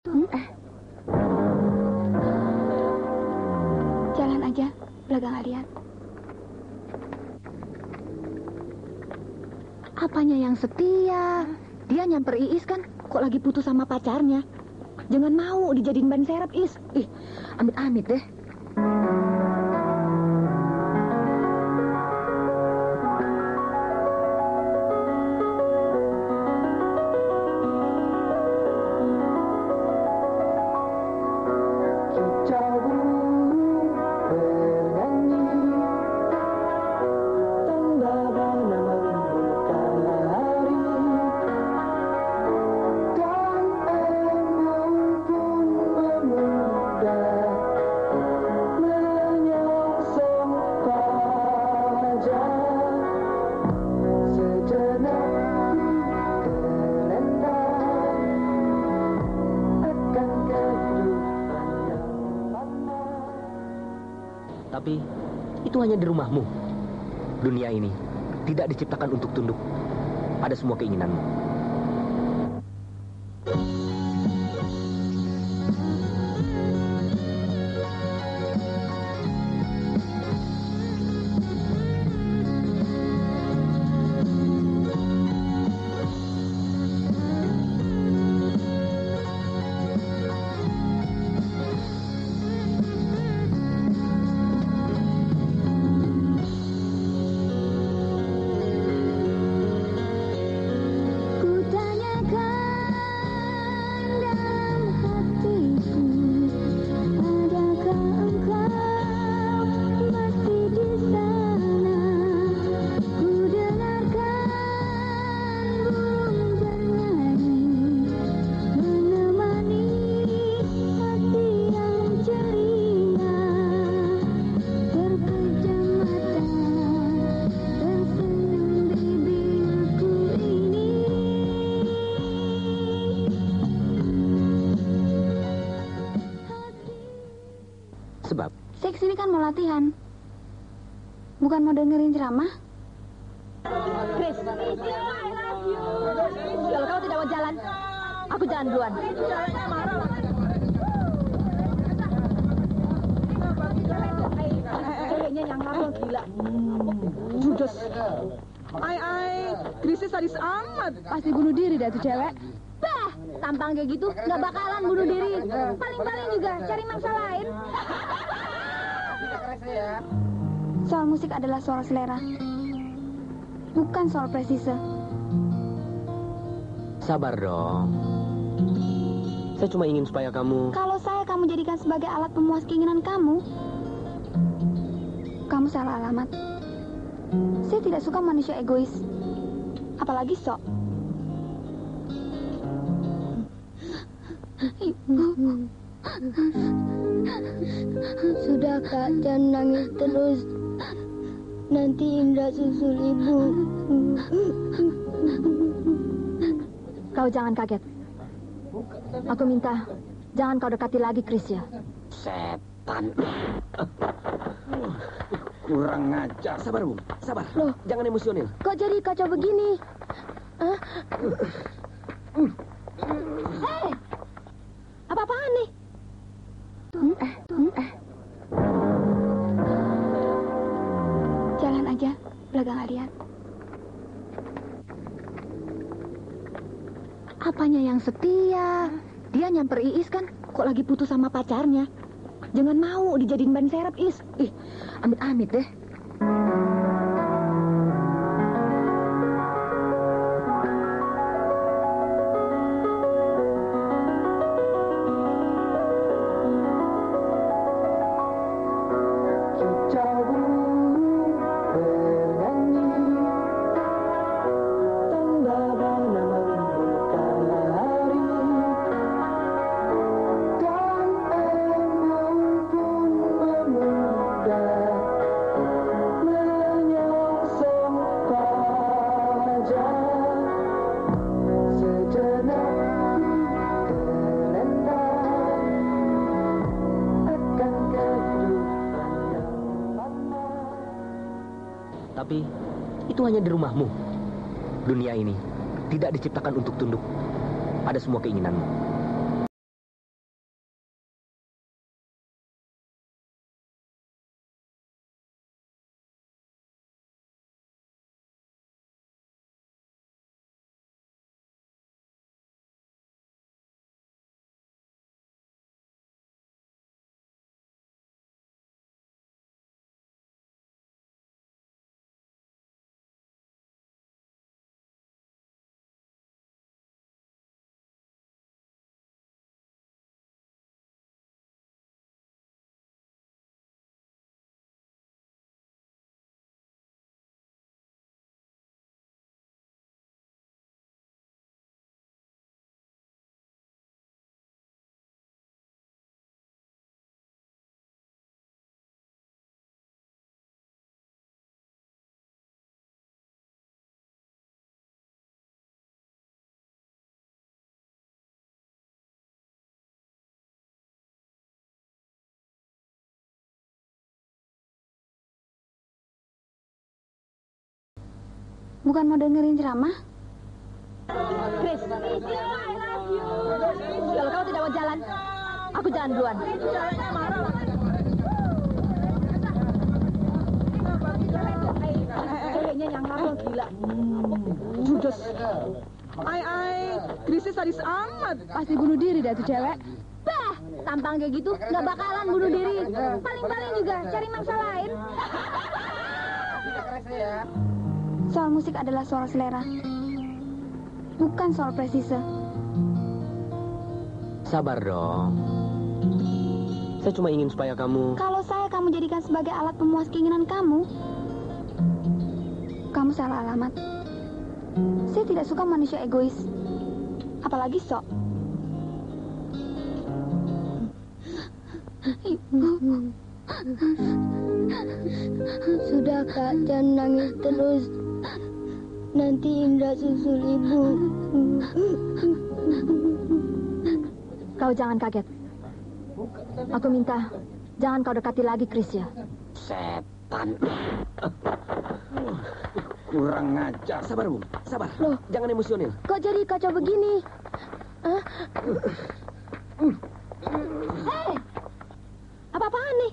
Jalan aja, belakang lihat. Apanya yang setia? Dia nyamper Iis kan? Kok lagi putus sama pacarnya? Jangan mau dijadiin ban serep, Is. Amit-amit deh. Tapi itu hanya di rumahmu. Dunia ini tidak diciptakan untuk tunduk pada semua keinginanmu. Sebab? Saya kesini kan mau latihan. Bukan mau dengerin ceramah. Chris, kalau kau tidak mau jalan, aku jalan duluan. Ceweknya yang lama gila. Judes. Krisis sadis amat. Pasti bunuh diri dah tuh cewek. Bah, tampang kayak gitu nggak bakalan bunuh diri. Paling-paling juga cari mangsa lain. Soal musik adalah soal selera, bukan soal presise. Sabar dong. Saya cuma ingin supaya kamu... Kalau kamu jadikan sebagai alat pemuas keinginan kamu salah alamat. Saya tidak suka manusia egois, apalagi sok. Ibu. Sudah Kak, jangan nangis terus. Nanti Indra susul ibu. Kau jangan kaget. Aku minta jangan kau dekati lagi Chris ya. Setan. Kurang ngajar. Sabar, Bu. Sabar. Loh, jangan emosional. Kok jadi kacau begini? Hei! Apa-apaan nih? Jalan aja, belakang lihat. Apanya yang setia? Dia nyamper Iis kan? Kok lagi putus sama pacarnya? Jangan mau dijadiin ban serep, Is. Amit-amit deh. Tapi itu hanya di rumahmu. Dunia ini tidak diciptakan untuk tunduk pada semua keinginanmu. Bukan mau dengerin ceramah? Chris, kalau kau tidak mau jalan, aku jalan duluan. Ceweknya yang ngabel gila. Judas. Krisis sadis amat. Pasti bunuh diri dah tuh cewek. Bah, tampang kayak gitu nggak bakalan bunuh diri. Paling-paling juga cari mangsa lain. Soal musik adalah soal selera, bukan soal presise. Sabar dong. Saya cuma ingin supaya kamu... Kalau kamu jadikan sebagai alat pemuas keinginan kamu salah alamat. Saya tidak suka manusia egois, apalagi sok. Ibu. Sudah Kak, jangan nangis terus. Nanti Indra susul ibu. Kau jangan kaget. Aku minta jangan kau dekati lagi Chris ya. Setan. Kurang ngajar. Sabar, Bung. Sabar. Loh. Jangan emosional. Kok jadi kacau begini? Hah? Hei! Apa-apaan nih?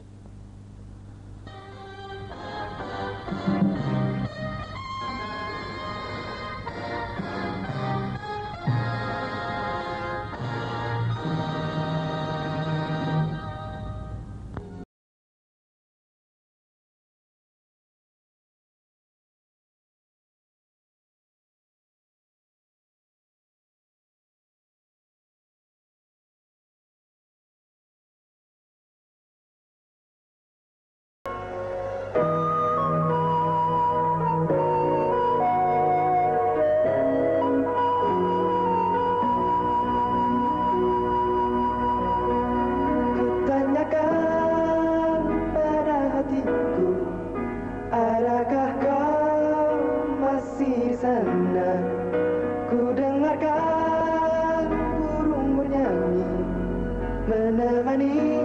Ku dengarkan burung bernyanyi menemani